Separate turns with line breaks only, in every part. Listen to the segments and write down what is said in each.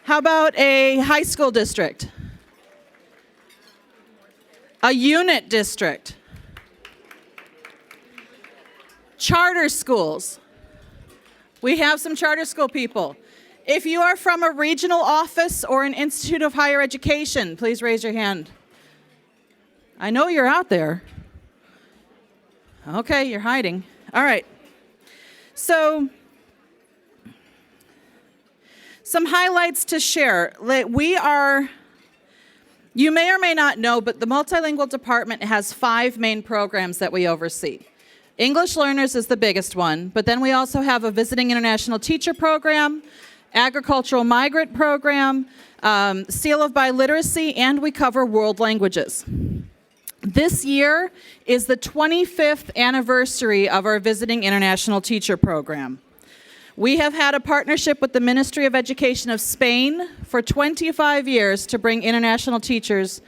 How about a high school district? A unit district? Charter schools. We have some charter school people. If you are from a regional office or an institute of higher education, please raise your hand. I know you're out there. Okay, you're hiding. All right. So, some highlights to share. You may or may not know, but the Multilingual department has 5 main programs that we oversee. English Learners is the biggest one, but then we also have a Visiting International Teacher program, Agricultural Migrant program, Seal of Biliteracy, and we cover world languages. This year is the 25th anniversary of our Visiting International Teacher program. We have had a partnership with the Ministry of Education of Spain for 25 years to bring international teachers,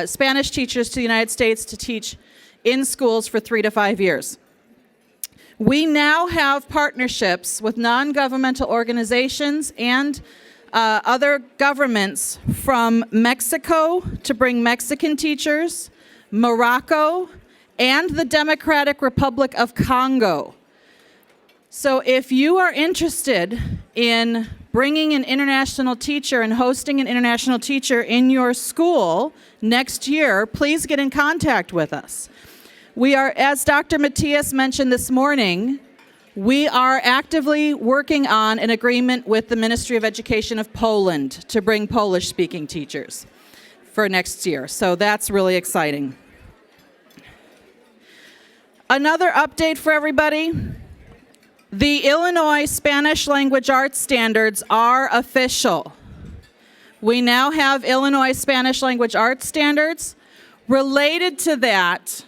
Spanish teachers to the United States to teach in schools for 3 to 5 years. We now have partnerships with non-governmental organizations and other governments from Mexico to bring Mexican teachers, Morocco, and the Democratic Republic of Congo. So if you are interested in bringing an international teacher and hosting an international teacher in your school next year, please get in contact with us. We are, as Dr. Matias mentioned this morning, we are actively working on an agreement with the Ministry of Education of Poland to bring Polish-speaking teachers for next year. So that's really exciting. Another update for everybody. The Illinois Spanish Language Arts Standards are official. We now have Illinois Spanish Language Arts Standards. Related to that,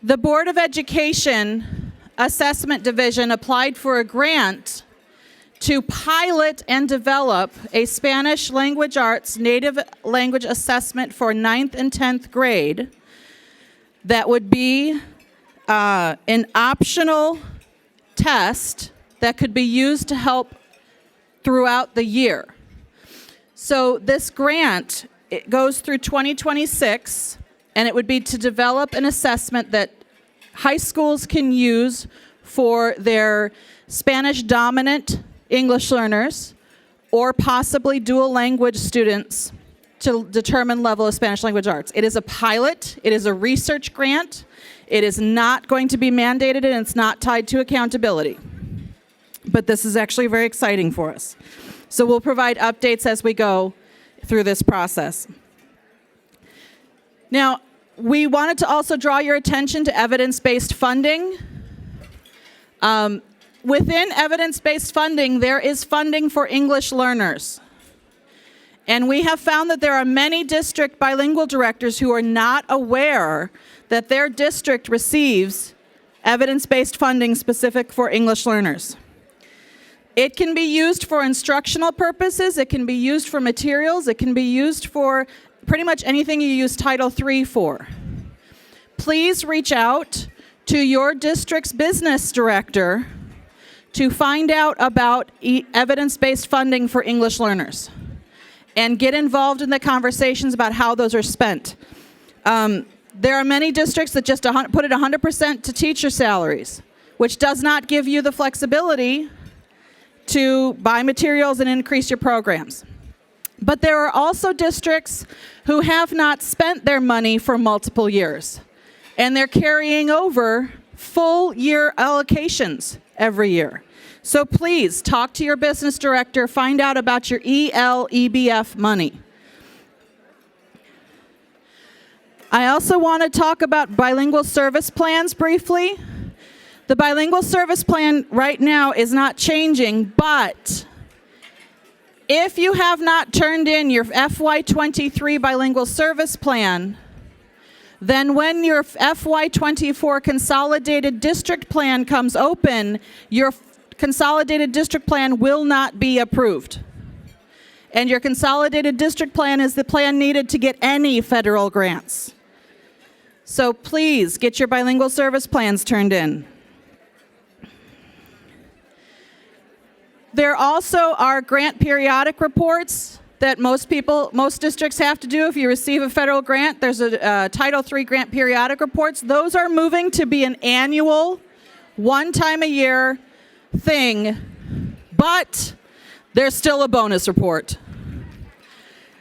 the Board of Education Assessment Division applied for a grant to pilot and develop a Spanish language arts native language assessment for 9th and 10th grade that would be an optional test that could be used to help throughout the year. So this grant, it goes through 2026, and it would be to develop an assessment that high schools can use for their Spanish dominant English learners or possibly dual language students to determine level of Spanish language arts. It is a pilot, it is a research grant, it is not going to be mandated, and it's not tied to accountability. But this is actually very exciting for us. So we'll provide updates as we go through this process. Now, we wanted to also draw your attention to evidence-based funding. Within evidence-based funding, there is funding for English learners. And we have found that there are many district bilingual directors who are not aware that their district receives evidence-based funding specific for English learners. It can be used for instructional purposes, it can be used for materials, it can be used for pretty much anything you use Title III for. Please reach out to your district's business director to find out about evidence-based funding for English learners and get involved in the conversations about how those are spent. There are many districts that just put it 100% to teacher salaries, which does not give you the flexibility to buy materials and increase your programs. But there are also districts who have not spent their money for multiple years, and they're carrying over full year allocations every year. So please talk to your business director, find out about your ELEBF money. I also want to talk about bilingual service plans briefly. The bilingual service plan right now is not changing, but if you have not turned in your FY23 bilingual service plan, then when your FY24 consolidated district plan comes open, your consolidated district plan will not be approved. And your consolidated district plan is the plan needed to get any federal grants. So please get your bilingual service plans turned in. There also are grant periodic reports that most districts have to do if you receive a federal grant. There's a Title III grant periodic reports. Those are moving to be an annual, one time a year thing, but there's still a bonus report.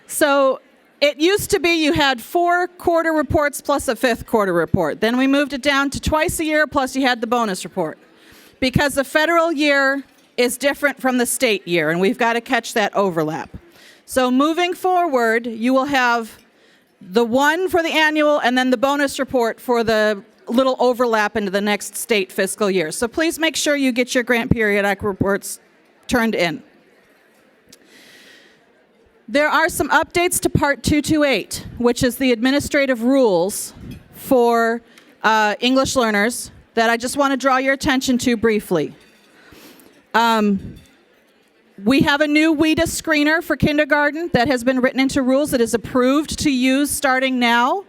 So it used to be you had 4 quarter reports plus a 5th quarter report. Then we moved it down to twice a year, plus you had the bonus report. Because the federal year is different from the state year, and we've got to catch that overlap. So moving forward, you will have the one for the annual and then the bonus report for the little overlap into the next state fiscal year. So please make sure you get your grant periodic reports turned in. There are some updates to Part 228, which is the administrative rules for English learners that I just want to draw your attention to briefly. We have a new WIDA screener for kindergarten that has been written into rules that is approved to use starting now.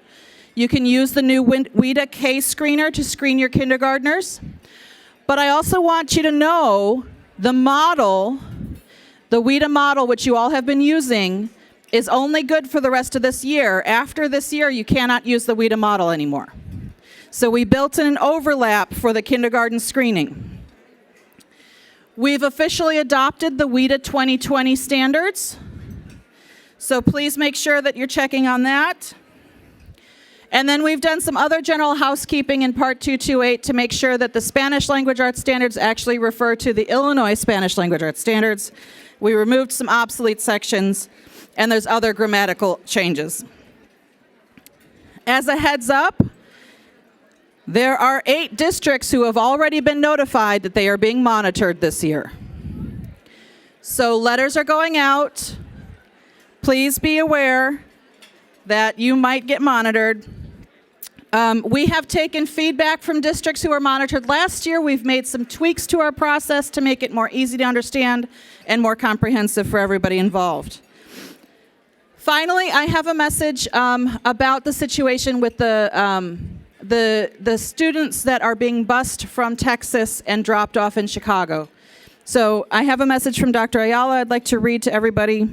You can use the new WIDA K screener to screen your kindergartners. But I also want you to know the model, the WIDA model, which you all have been using, is only good for the rest of this year. After this year, you cannot use the WIDA model anymore. So we built in an overlap for the kindergarten screening. We've officially adopted the WIDA 2020 standards. So please make sure that you're checking on that. And then we've done some other general housekeeping in Part 228 to make sure that the Spanish language arts standards actually refer to the Illinois Spanish language arts standards. We removed some obsolete sections, and there's other grammatical changes. As a heads up, there are 8 districts who have already been notified that they are being monitored this year. So letters are going out. Please be aware that you might get monitored. We have taken feedback from districts who were monitored last year. We've made some tweaks to our process to make it more easy to understand and more comprehensive for everybody involved. Finally, I have a message about the situation with the students that are being bused from Texas and dropped off in Chicago. So I have a message from Dr. Ayala I'd like to read to everybody.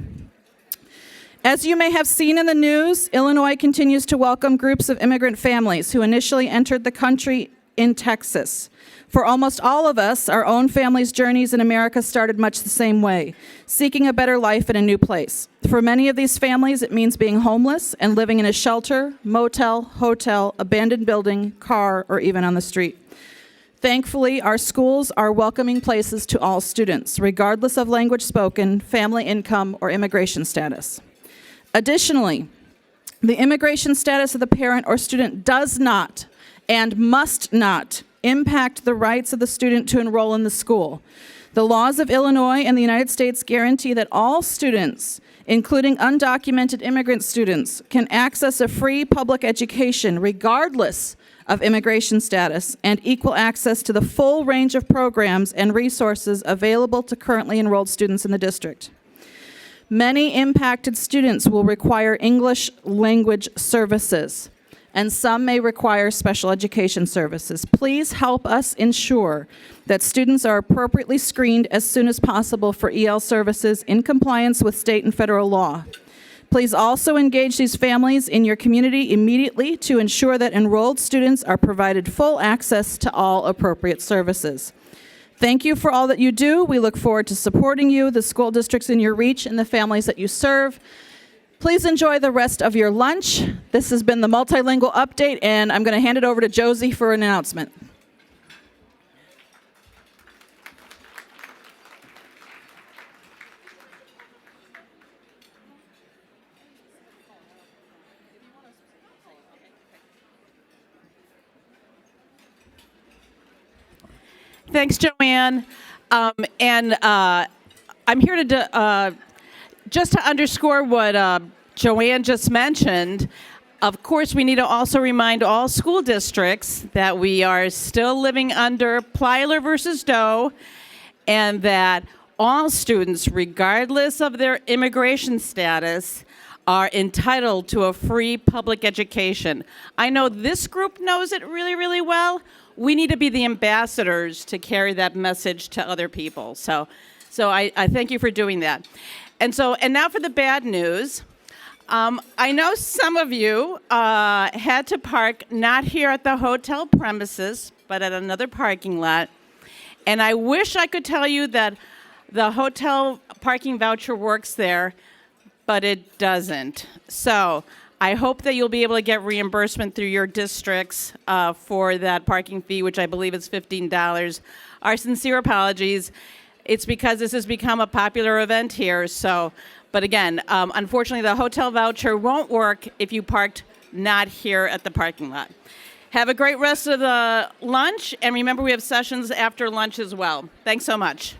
As you may have seen in the news, Illinois continues to welcome groups of immigrant families who initially entered the country in Texas. For almost all of us, our own family's journeys in America started much the same way, seeking a better life in a new place. For many of these families, it means being homeless and living in a shelter, motel, hotel, abandoned building, car, or even on the street. Thankfully, our schools are welcoming places to all students, regardless of language spoken, family income, or immigration status. Additionally, the immigration status of the parent or student does not and must not impact the rights of the student to enroll in the school. The laws of Illinois and the United States guarantee that all students, including undocumented immigrant students, can access a free public education regardless of immigration status and equal access to the full range of programs and resources available to currently enrolled students in the district. Many impacted students will require English language services, and some may require special education services. Please help us ensure that students are appropriately screened as soon as possible for EL services in compliance with state and federal law. Please also engage these families in your community immediately to ensure that enrolled students are provided full access to all appropriate services. Thank you for all that you do. We look forward to supporting you, the school districts in your reach, and the families that you serve. Please enjoy the rest of your lunch. This has been the Multilingual Update, and I'm going to hand it over to Josie for an announcement.
Thanks, Joanne. I'm here to just to underscore what Joanne just mentioned. Of course, we need to also remind all school districts that we are still living under Plyler versus Doe, and that all students, regardless of their immigration status, are entitled to a free public education. I know this group knows it really, really well. We need to be the ambassadors to carry that message to other people. So So I thank you for doing that. And now for the bad news. I know some of you had to park not here at the hotel premises, but at another parking lot. And I wish I could tell you that the hotel parking voucher works there, but it doesn't. So I hope that you'll be able to get reimbursement through your districts for that parking fee, which I believe is $15. Our sincere apologies. It's because this has become a popular event here. So, but again, unfortunately, the hotel voucher won't work if you parked not here at the parking lot. Have a great rest of the lunch, and remember we have sessions after lunch as well. Thanks so much.